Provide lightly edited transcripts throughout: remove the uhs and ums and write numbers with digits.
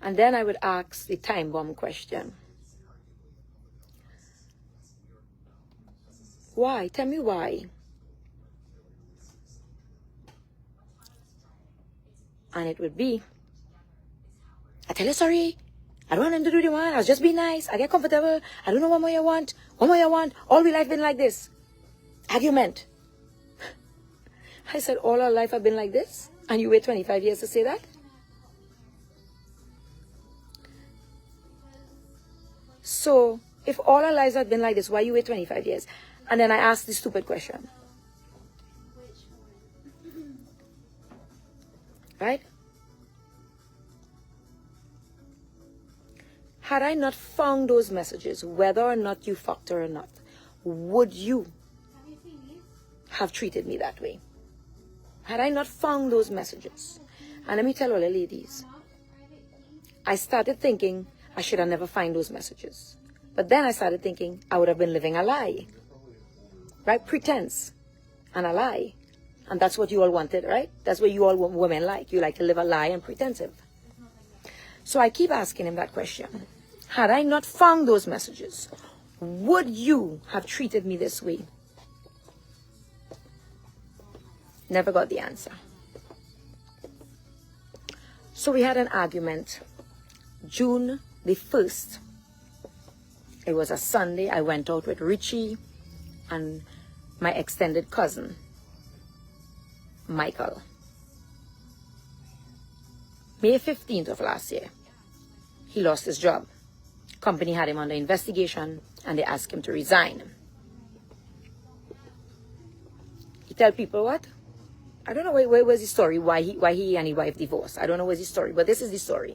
And then I would ask the time bomb question. Why? Tell me why. And it would be, I tell you sorry. I don't want him to do the one. I was just being nice. I get comfortable. I don't know what more you want. What more you want? All my life been like this. Argument. I said, all our life I've been like this? And you wait 25 years to say that? So, if all our lives have been like this, why you wait 25 years? And then I asked the stupid question. Right? Had I not found those messages, whether or not you fucked her or not, would you have treated me that way? Had I not found those messages? And let me tell all the ladies, I started thinking I should have never find those messages. But then I started thinking I would have been living a lie. Right? Pretense and a lie. And that's what you all wanted, right? That's what you all women like. You like to live a lie and pretensive. So I keep asking him that question. Had I not found those messages, would you have treated me this way? Never got the answer. So we had an argument. June the 1st. It was a Sunday. I went out with Richie and my extended cousin, Michael. May 15th of last year, he lost his job. Company had him under investigation and they asked him to resign. He tell people what? I don't know where was the story, why he and his wife divorced. I don't know where's the story, but this is the story.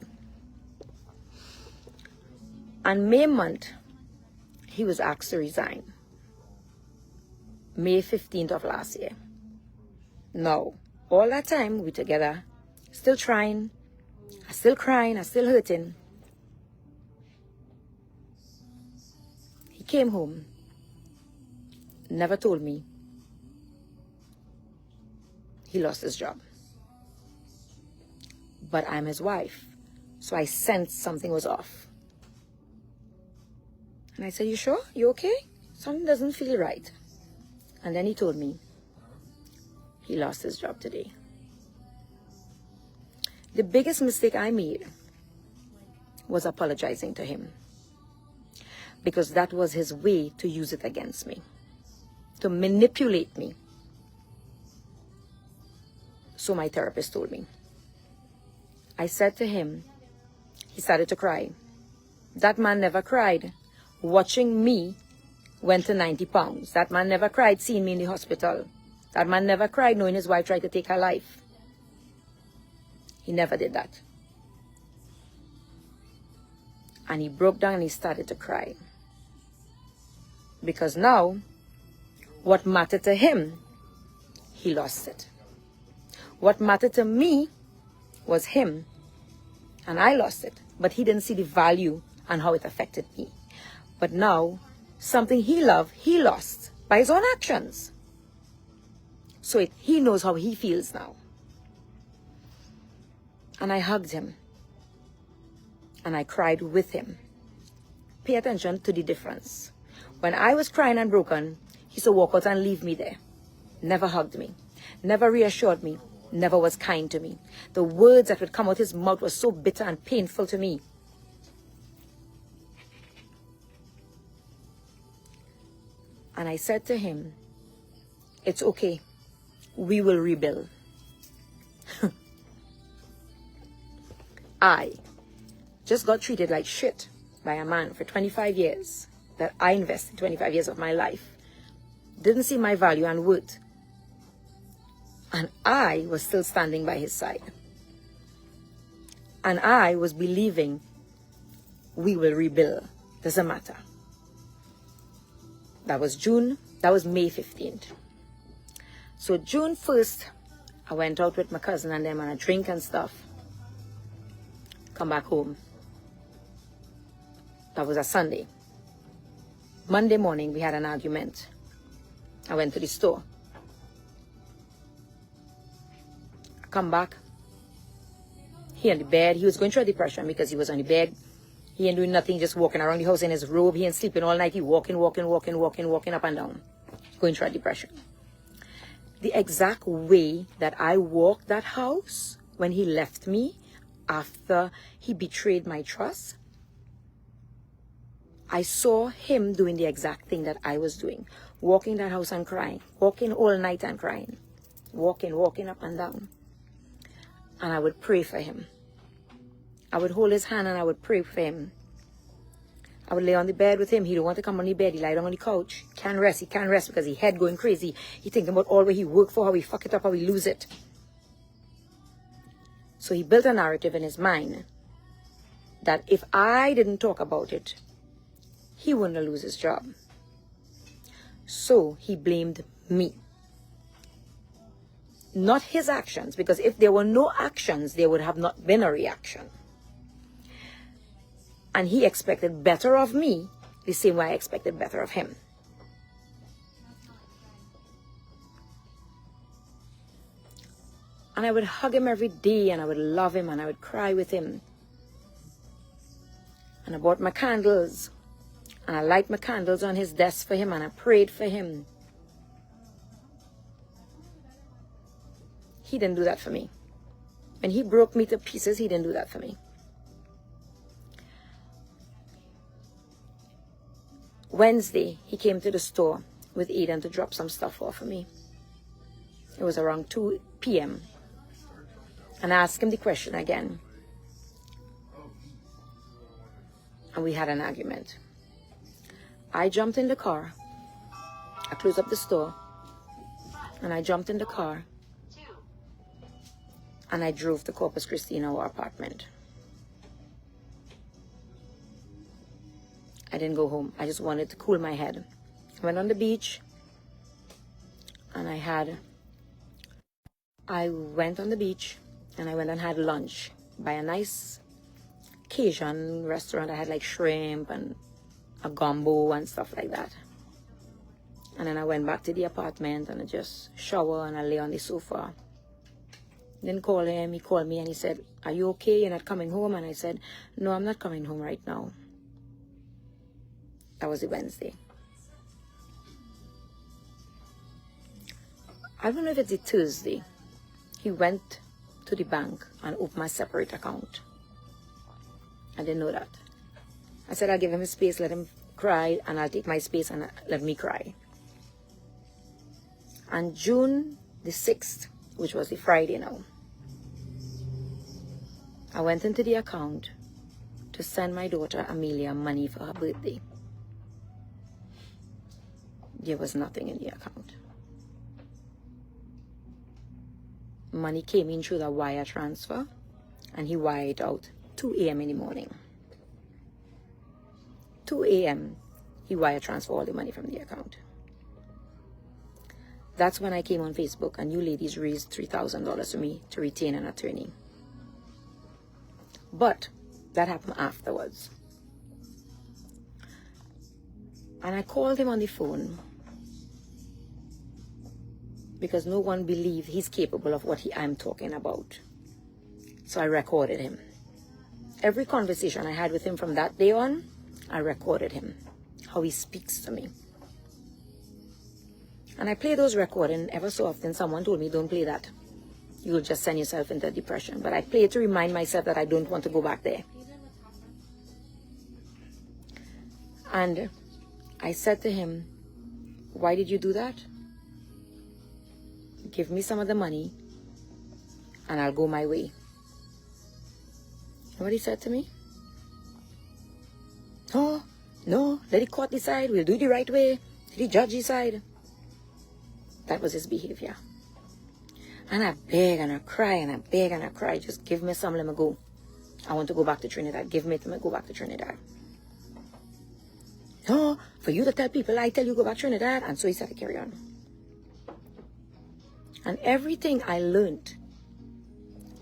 On May month, he was asked to resign. May 15th of last year. Now, all that time we together, still trying, I still crying, I still hurting. He came home, never told me he lost his job. But I'm his wife, so I sensed something was off. And I said, you sure? You okay? Something doesn't feel right. And then he told me he lost his job today. The biggest mistake I made was apologizing to him, because that was his way to use it against me, to manipulate me. So my therapist told me. I said to him, he started to cry. That man never cried watching me went to 90 pounds. That man never cried seeing me in the hospital. That man never cried knowing his wife tried to take her life. He never did that. And he broke down and he started to cry. Because now, what mattered to him, he lost it. What mattered to me was him, and I lost it. But he didn't see the value and how it affected me. But now, something he loved, he lost by his own actions. So he knows how he feels now. And I hugged him. And I cried with him. Pay attention to the difference. When I was crying and broken, he used to walk out and leave me there. Never hugged me. Never reassured me. Never was kind to me. The words that would come out his mouth were so bitter and painful to me. And I said to him, it's okay. We will rebuild. I just got treated like shit by a man for 25 years that I invested 25 years of my life. Didn't see my value and worth. And I was still standing by his side. And I was believing we will rebuild. Doesn't matter. That was May 15th. So June 1st, I went out with my cousin and them on a drink and stuff. Come back home. That was a Sunday. Monday morning, we had an argument. I went to the store. I come back. He on the bed. He was going through a depression because he was on the bed. He ain't doing nothing, just walking around the house in his robe. He ain't sleeping all night. He walking up and down, going through a depression. The exact way that I walked that house when he left me after he betrayed my trust, I saw him doing the exact thing that I was doing. Walking that house and crying. Walking all night and crying. Walking up and down. And I would pray for him. I would hold his hand and I would pray for him. I would lay on the bed with him. He don't want to come on the bed. He lie down on the couch. He can't rest because his head going crazy. He thinking about all what he worked for, how he fuck it up, how he lose it. So he built a narrative in his mind that if I didn't talk about it, he wouldn't lose his job. So he blamed me. Not his actions, because if there were no actions, there would have not been a reaction. And he expected better of me the same way I expected better of him. And I would hug him every day, and I would love him, and I would cry with him. And I bought my candles, and I light my candles on his desk for him, and I prayed for him. He didn't do that for me. When he broke me to pieces, he didn't do that for me. Wednesday, he came to the store with Eden to drop some stuff off for me. It was around 2 p.m. And I asked him the question again. And we had an argument. I jumped in the car. I closed up the store. And I jumped in the car. And I drove to Corpus Christi in our apartment. I didn't go home. I just wanted to cool my head. I went on the beach. And I went on the beach. And I went and had lunch by a nice Cajun restaurant. I had like shrimp and a gumbo and stuff like that. And then I went back to the apartment and I just showered and I lay on the sofa. Didn't call him. He called me and he said, "Are you okay? You're not coming home?" And I said, "No, I'm not coming home right now." That was a Wednesday. I don't know if it's a Tuesday. He went to the bank and opened my separate account. I didn't know that. I said I'll give him his space, let him cry, and I'll take my space and let me cry. On June the 6th, which was the Friday now, I went into the account to send my daughter Amelia money for her birthday. There was nothing in the account. Money came in through the wire transfer, and he wired it out 2 a.m. in the morning. 2 a.m. he wire transferred all the money from the account. That's when I came on Facebook and you ladies raised $3,000 for me to retain an attorney. But that happened afterwards. And I called him on the phone because no one believed he's capable of what I'm talking about. So I recorded him. Every conversation I had with him from that day on, I recorded him, how he speaks to me. And I play those recordings ever so often. Someone told me, "Don't play that. You'll just send yourself into depression." But I play it to remind myself that I don't want to go back there. And I said to him, "Why did you do that? Give me some of the money and I'll go my way." You know what he said to me? "Oh, no, let the court decide. We'll do it the right way. Let the judge decide." That was his behavior. And I beg and I cry and I beg and I cry. "Just give me some, let me go. I want to go back to Trinidad. Give me, let me go back to Trinidad." "No, for you to tell people, I tell you go back to Trinidad." And so he started to carry on. And everything I learned,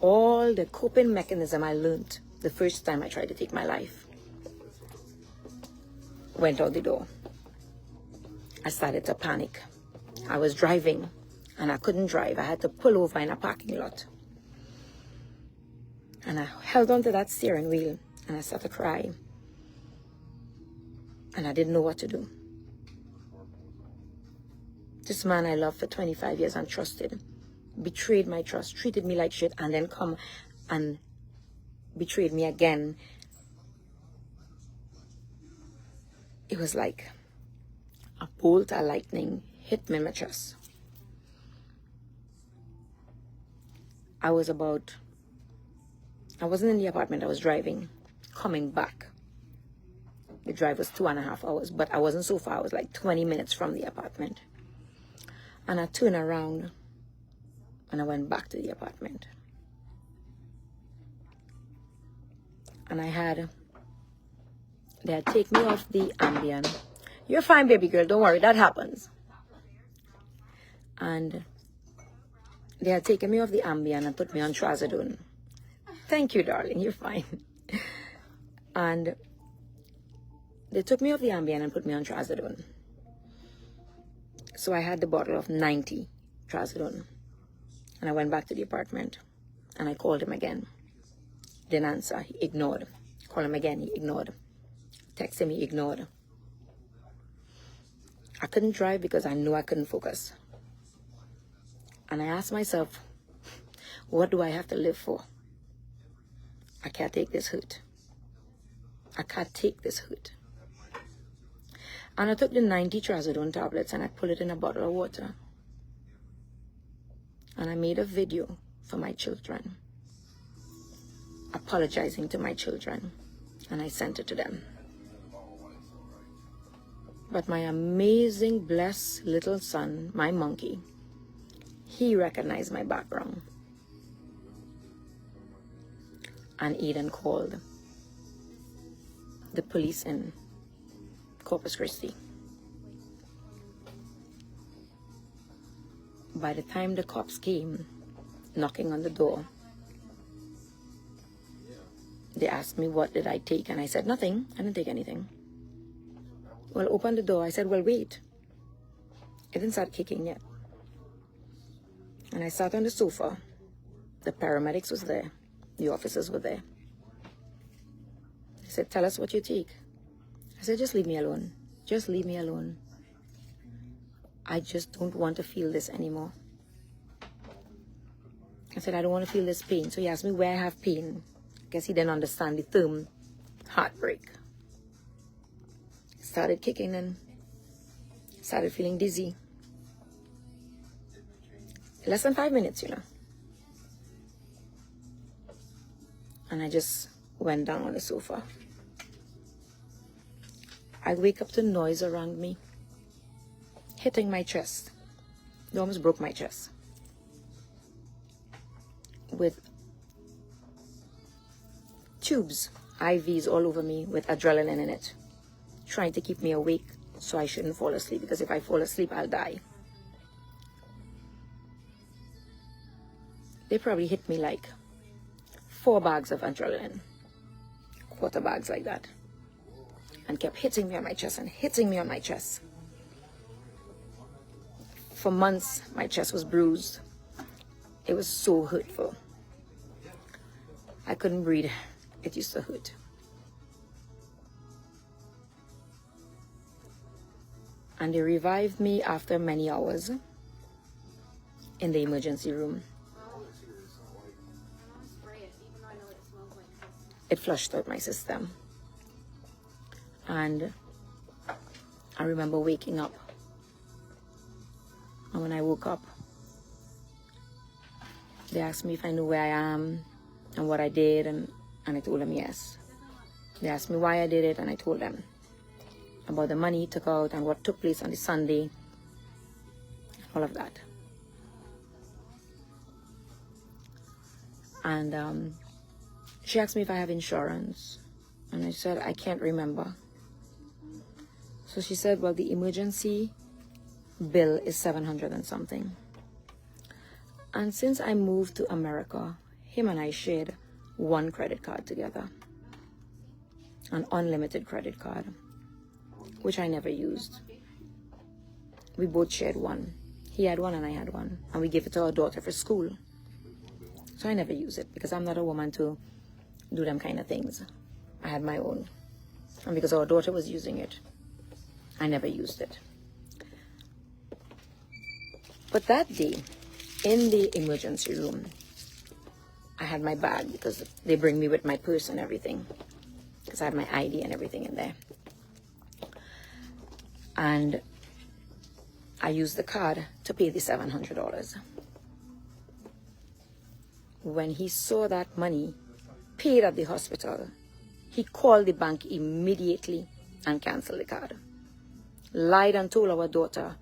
all the coping mechanism I learned the first time I tried to take my life, went out the door. I started to panic. I was driving and I couldn't drive. I had to pull over in a parking lot. And I held on to that steering wheel and I started to cry. And I didn't know what to do. This man I loved for 25 years and trusted betrayed my trust, treated me like shit, and then come and betrayed me again. It was like a bolt of lightning hit me in my chest. I wasn't in the apartment, I was driving, coming back. The drive was 2.5 hours, but I wasn't so far. I was like 20 minutes from the apartment. And I turned around and I went back to the apartment. And they had taken me off the Ambien. You're fine, baby girl, don't worry, that happens. And they had taken me off the Ambien and put me on Trazodone. Thank you, darling, you're fine. And they took me off the Ambien and put me on Trazodone. So I had the bottle of 90 Trazodone. And I went back to the apartment and I called him again. Didn't answer, he ignored. Called him again, he ignored. Texted him, he ignored. I couldn't drive because I knew I couldn't focus. And I asked myself, what do I have to live for? I can't take this hurt. I can't take this hurt. And I took the 90 Trazodone tablets and I put it in a bottle of water. And I made a video for my children, apologizing to my children. And I sent it to them. But my amazing, blessed little son, my monkey, he recognized my background. And Eden called the police in Corpus Christi. By the time the cops came knocking on the door, they asked me what did I take, and I said nothing. I didn't take anything. Well, open the door. I said, well, wait. It didn't start kicking yet. And I sat on the sofa. The paramedics was there. The officers were there. They said, tell us what you take. I said, just leave me alone. Just leave me alone. I just don't want to feel this anymore. I said, I don't want to feel this pain. So he asked me where I have pain. I guess he didn't understand the term heartbreak. Started kicking and started feeling dizzy. Less than 5 minutes, you know. And I just went down on the sofa. I wake up to noise around me, hitting my chest. It almost broke my chest. With tubes, IVs all over me with adrenaline in it, trying to keep me awake so I shouldn't fall asleep, because if I fall asleep, I'll die. They probably hit me like 4 bags of adrenaline, quarter bags like that, and kept hitting me on my chest and hitting me on my chest. For months, my chest was bruised. It was so hurtful. I couldn't breathe. It used to hurt. And they revived me after many hours in the emergency room. It flushed out my system. And I remember waking up. And when I woke up, they asked me if I knew where I am and what I did, and I told them yes. They asked me why I did it, and I told them about the money he took out and what took place on the Sunday, all of that. And she asked me if I have insurance, and I said I can't remember. So she said, well, the emergency bill is $700 and something. And since I moved to America, him and I shared one credit card together, an unlimited credit card, which I never used. We both shared one. He had one and I had one, and we gave it to our daughter for school. So I never use it because I'm not a woman to do them kind of things. I had my own. And because our daughter was using it, I never used it. But that day, in the emergency room, I had my bag because they bring me with my purse and everything. Because I had my ID and everything in there. And I used the card to pay the $700. When he saw that money paid at the hospital, he called the bank immediately and canceled the card. Lied and told our daughter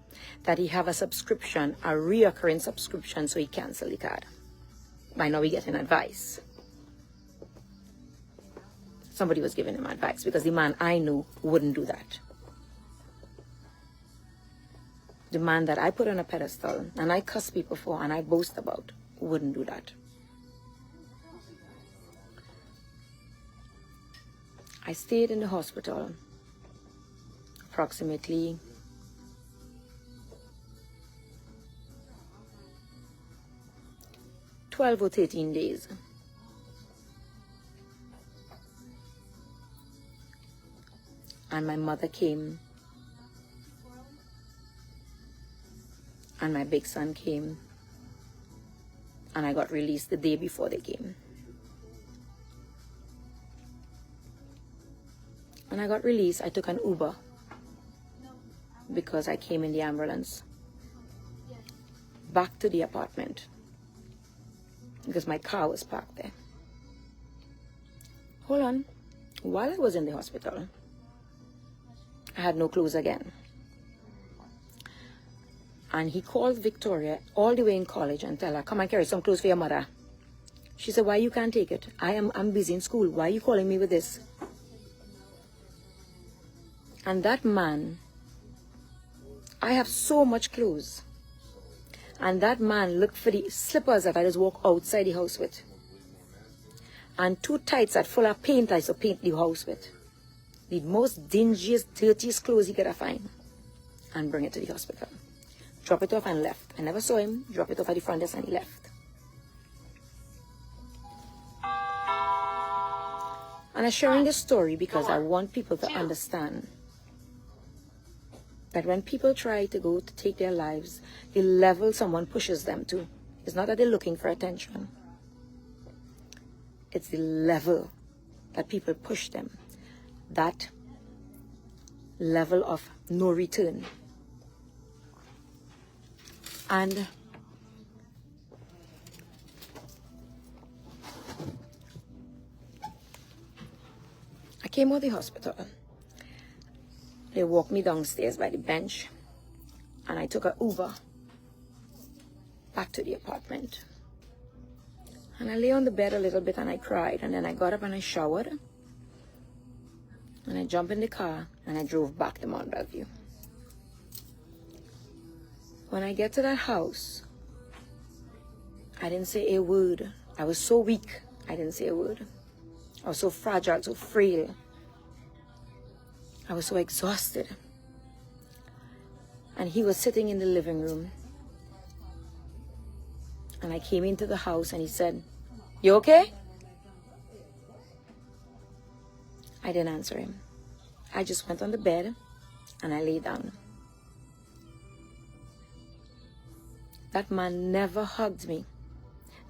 that he have a subscription, a reoccurring subscription, so he canceled the card. By now we getting advice. Somebody was giving him advice because the man I knew wouldn't do that. The man that I put on a pedestal and I cuss people for and I boast about wouldn't do that. I stayed in the hospital approximately 12 or 13 days. And my mother came, and my big son came, and I got released the day before they came. When I got released, I took an Uber because I came in the ambulance back to the apartment because my car was parked there. Hold on. While I was in the hospital, I had no clothes again. And he called Victoria all the way in college and tell her, come and carry some clothes for your mother. She said, why you can't take it? I'm busy in school. Why are you calling me with this? And that man, I have so much clothes. And that man looked for the slippers that I just walk outside the house with. And 2 tights that full of paint I used to paint the house with. The most dingiest, dirtiest clothes he could have find. And bring it to the hospital. Drop it off and left. I never saw him. Drop it off at the front desk and he left. And I'm sharing this story because I want people to understand that when people try to go to take their lives, the level someone pushes them to is not that they're looking for attention. It's the level that people push them. That level of no return. And I came out of the hospital. They walked me downstairs by the bench, and I took an Uber back to the apartment. And I lay on the bed a little bit and I cried, and then I got up and I showered, and I jumped in the car and I drove back to Mount Bellevue. When I get to that house, I didn't say a word. I was so weak, I didn't say a word. I was so fragile, so frail. I was so exhausted. And he was sitting in the living room. And I came into the house and he said, "You okay?" I didn't answer him. I just went on the bed and I lay down. That man never hugged me.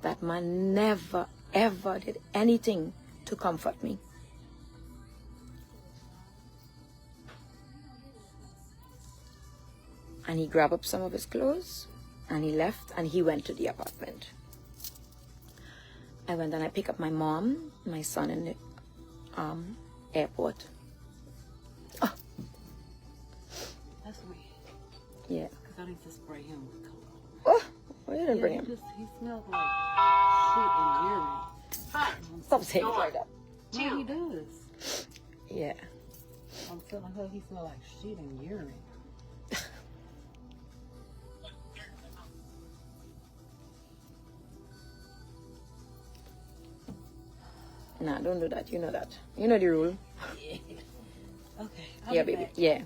That man never, ever did anything to comfort me. And he grabbed up some of his clothes and he left and he went to the apartment. I went and I picked up my mom, my son in the airport. Oh. That's weird. Yeah. Because I need to spray him with cologne. Oh, why you didn't bring him? He smells like shit and urine. Stop saying it like that. No, he does. Yeah. I'm telling her he smells like shit and urine. Nah, don't do that. You know that. You know the rule. Yeah. Okay. Yeah, baby. Back. Yeah.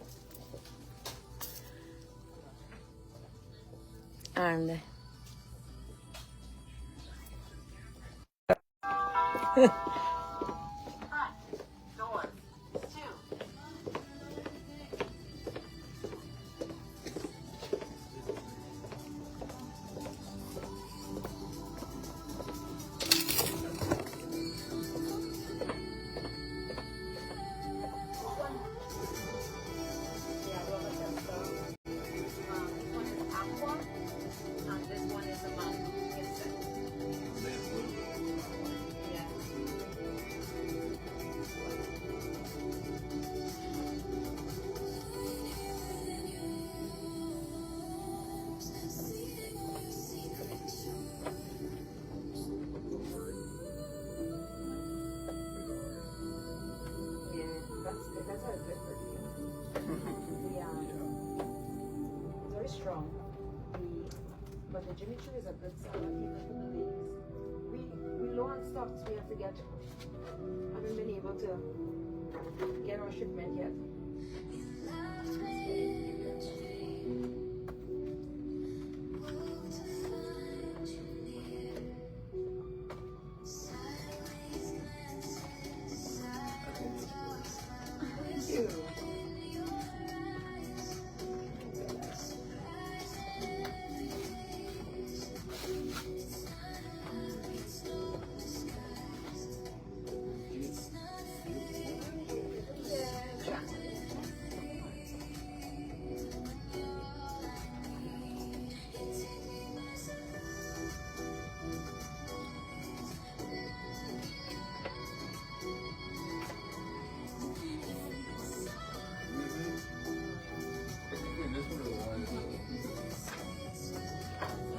And Doors. 2. This one is aqua, and this one is a mountain insect. Yeah. Yeah, that's good. That's a good perfume. Yeah. Very strong. But the Jimmy Choo is a good seller even for the ladies. We low on stocks. We have to get. Haven't been able to get our shipment yet. Thank you.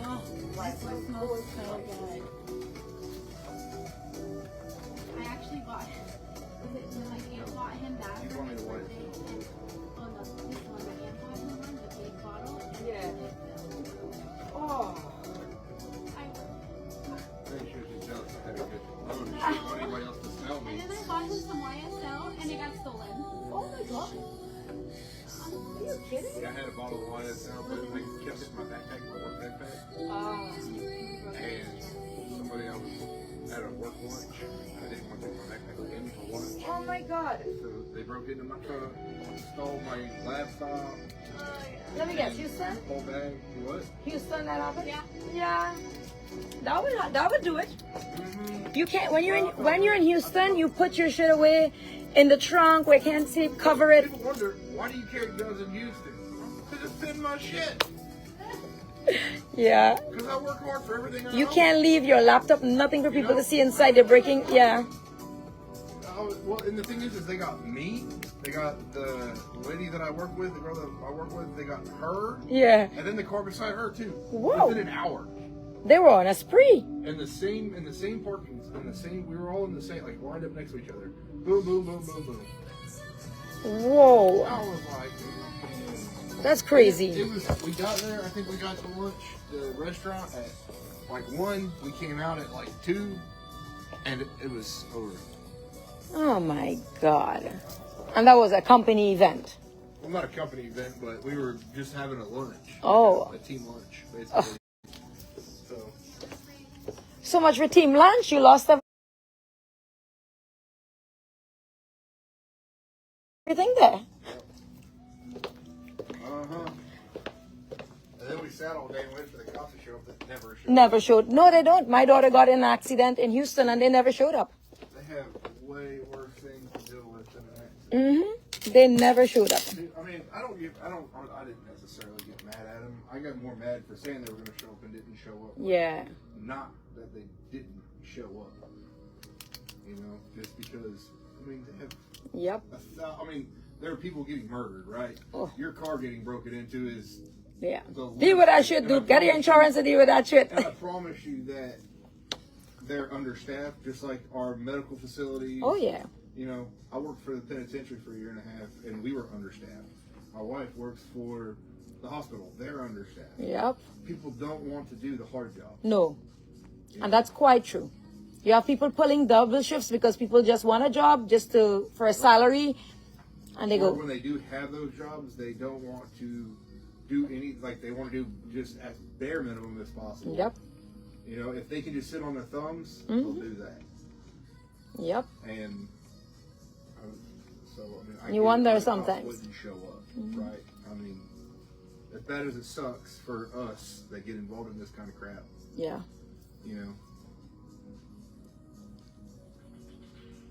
Oh, this one smells so good. I actually bought him. My aunt bought him that You for want me his to what? birthday. And, oh no, this one. My aunt bought him one, the big bottle. And Yeah. it- Oh. I, Pretty sure she's jealous. I had a good. I don't want anybody else to smell and me. then I bought him some YSL, and it got stolen. Oh my God. Are you kidding? Yeah, I had a bottle of YSL, but I kept it in my backpack, my work backpack. And somebody I was at a work lunch. I didn't want to take my backpack with me for lunch. Oh my God. So they broke into my truck, stole my laptop, Let me guess, Houston? whole bag. What? Houston, that happened? Yeah. Yeah. That would do it. Mm-hmm. You can't when you're in Houston, you put your shit away in the trunk where you can't see, cover it. People wonder, why do you carry guns in Houston? Because it's in my shit. Yeah. Because I work hard for everything I You own. can't leave your laptop, nothing for people to see inside. They're breaking. Yeah. Well, and the thing is they got me, they got the lady that I work with, the girl that I work with, they got her, Yeah. and then the car beside her too. Whoa. Within an hour. They were on a spree. In the same parking, we were all in the same, like lined up next to each other. Boom, boom, boom, boom, boom. Whoa. I was like, That's crazy. we got there, I think we got to lunch, the restaurant at like 1, we came out at like 2, and it was over. Oh my God. And that was a company event. Well, not a company event, but we were just having a lunch. Oh. A team lunch, basically. So, So much for team lunch. You lost everything there. uh-huh. And then we sat all day and waited for the cops to show up that never showed Never showed. No, they don't. My daughter got in an accident in Houston and they never showed up. They have way worse things to deal with than that. Mm-hmm. They never showed up. Dude, I mean, I didn't necessarily get mad at them. I got more mad for saying they were going to show up and didn't show up. Yeah. Not that they didn't show up. You know, just because, I mean, they have Yep. I mean, there are people getting murdered, right? Oh. Your car getting broken into is Yeah. the Deal with that shit, and I dude. Get your promise insurance and deal with that shit. you- And I promise you that they're understaffed, just like our medical facilities. Oh, yeah. You know, I worked for the penitentiary for a year and a half, and we were understaffed. My wife works for the hospital. They're understaffed. Yep. People don't want to do the hard job. No. And that's quite true. You have people pulling double shifts because people just want a job just for a salary, and they Or go, when they do have those jobs, they don't want to do they want to do just as bare minimum as possible. yep. You know, if they can just sit on their thumbs, they'll do that. Yep. And so I mean, I You get wonder why the cops sometimes. wouldn't show up, right? I mean, as bad as it sucks for us that get involved in this kind of crap, Yeah. you know.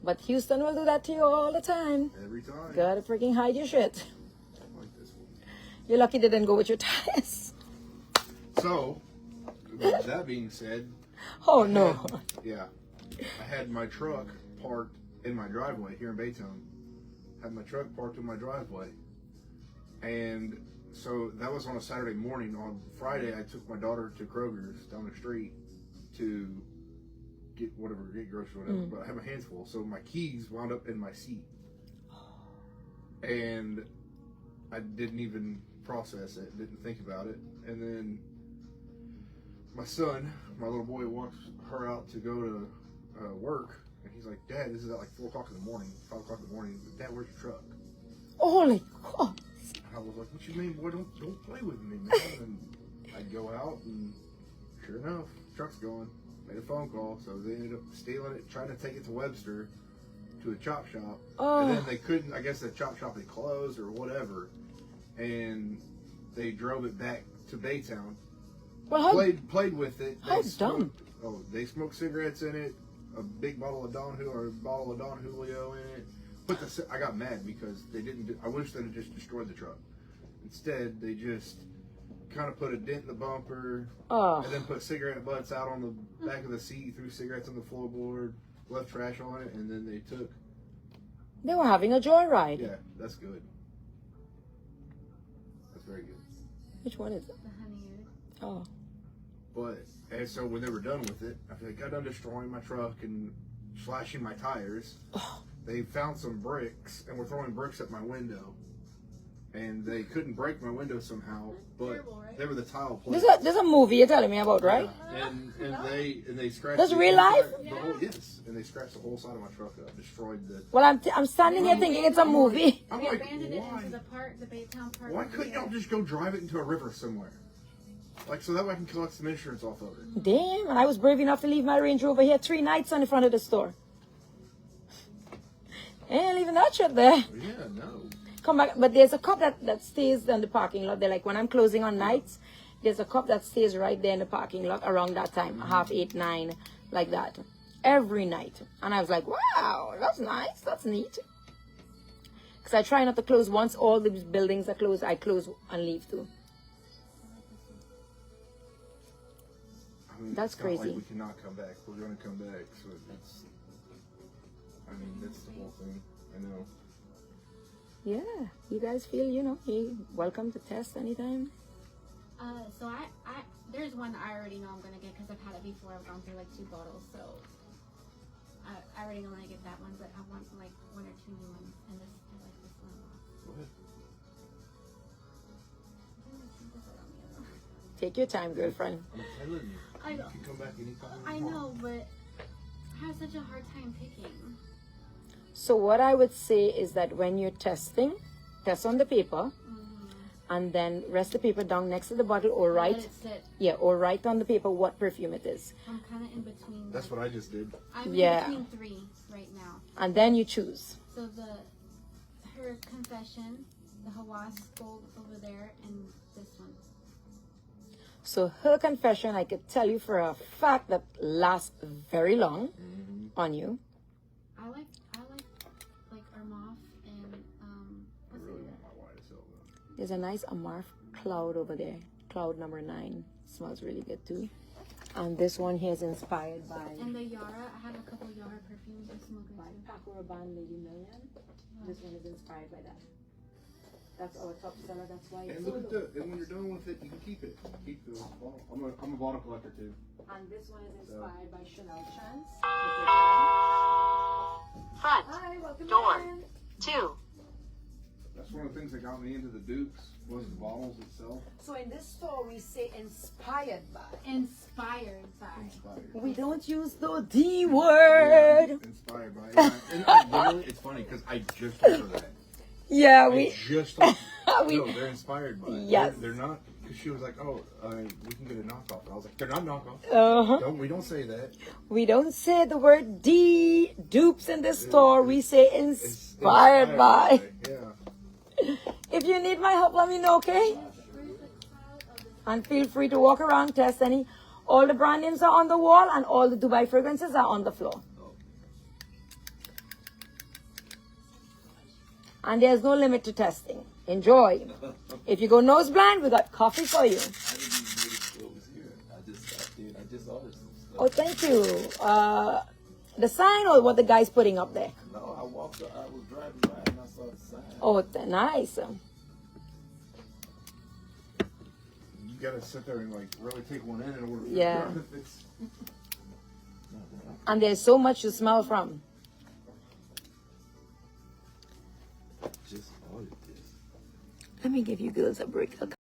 But Houston will do that to you all the time. Every time. Gotta freaking hide your shit. Like this one. You're lucky they didn't go with your tires. So, with that being said, Oh no. yeah, I had my truck parked in my driveway here in Baytown. Had my truck parked in my driveway, and so that was on a Saturday morning. On Friday, I took my daughter to Kroger's down the street to get groceries or whatever. But I had my hands full, so my keys wound up in my seat, and I didn't even process it, didn't think about it, and then my son, my little boy, walks her out to go to work, and he's like, "Dad, this is at like 4 o'clock in the morning, 5 o'clock in the morning. Dad, where's your truck?" Holy God. I was like, "What you mean, boy? Don't play with me, man." And I'd go out, and sure enough, truck's going. Made a phone call, so they ended up stealing it, trying to take it to Webster, to a chop shop, and then they couldn't. I guess the chop shop had closed or whatever, and they drove it back to Baytown. Well, how, Played with it. How They dumb. They smoked cigarettes in it, a big bottle of Don Julio in it. I got mad because they didn't. I wish they'd have just destroyed the truck. Instead, they just kind of put a dent in the bumper, and then put cigarette butts out on the back of the seat, threw cigarettes on the floorboard, left trash on it, and then they took. they were having a joyride. Yeah, that's good. That's very good. Which one is it? The honey. Oh. And so when they were done with it, after they got done destroying my truck and slashing my tires, they found some bricks and were throwing bricks at my window. And they couldn't break my window somehow, but Terrible, right? they were the tile plates. There's a movie you're telling me about, right? Yeah. And they scratched. That's the real entire- life? The whole, yes, and they scratched the whole side of my truck up, destroyed the. Well, I'm standing here thinking it's a movie. I'm We like, abandoned it why? into the Baytown Park. Why couldn't y'all just go drive it into a river somewhere? Like, so that way I can collect some insurance off of it. Damn, and I was brave enough to leave my Range Rover here 3 nights on the front of the store. Ain't leaving that shit there. Yeah, no. Come back, but there's a cop that stays in the parking lot. They're like, when I'm closing on nights, there's a cop that stays right there in the parking lot around that time, 8:30, 9, like that, every night. And I was like, wow, that's nice, that's neat. Because I try not to close once all the buildings are closed, I close and leave too. I mean, That's it's not crazy. Like we cannot come back. We're going to come back. So it's. I mean, that's the whole thing. I know. Yeah, you guys feel, you're welcome to test anytime. So I there's one I already know I'm gonna get because I've had it before. I've gone through like 2 bottles, so I already know I'm gonna get that one. But I want like 1 or 2 new ones, and I like this one a lot. Go ahead. Take your time, girlfriend. I'm telling you. I You know. can come back anytime. I you want. know, but I have such a hard time picking. So what I would say is that when you're testing, test on the paper, and then rest the paper down next to the bottle, or Let write, it sit. or write on the paper what perfume it is, I'm kind of in between. That's what I just did. I'm Yeah. in between 3 right now. and then you choose. So her confession, the Hawass gold over there, and this one. So her confession, I could tell you for a fact that lasts very long on you. I like Armaf and I really want my YSL though. There's a nice Amarf cloud over there, cloud number 9. Smells really good too. And this one here is inspired by and the Yara. I have a couple Yara perfumes I smell good too. Paco Rabanne Lady Million. This one is inspired by that. That's our top seller. That's why it's And so look at low. that. And when you're done with it, you can keep it. Keep the bottle. I'm a bottle collector too. And this one is inspired by Chanel Chance. Front Hi, welcome door in. 2. That's one of the things that got me into the Dukes was the bottles itself. So in this store we say inspired by. Inspired by. Inspired. We don't use the D word. Inspired by it. And I literally, it's funny because I just heard of that. Yeah, I we just we no, they're inspired by it. Yes. They're not Because she was like, "Oh, we can get a knockoff." And I was like, "They're not knockoffs. Uh-huh. We don't say that. We don't say the word dupes in this store. We say It's inspired by. Yeah. If you need my help, let me know, okay? And feel free to walk around, test any. All the brand names are on the wall and all the Dubai fragrances are on the floor. And there's no limit to testing. Enjoy. If you go nose blind, we got coffee for you. I didn't even notice what was here. I just ordered some stuff. Oh, thank you. The sign or what the guy's putting up there? No, I was driving by and I saw the sign. Oh, nice. You gotta sit there and like really take one in order. Yeah. It's, And there's so much to smell from. Just ordered this. Let me give you girls a break.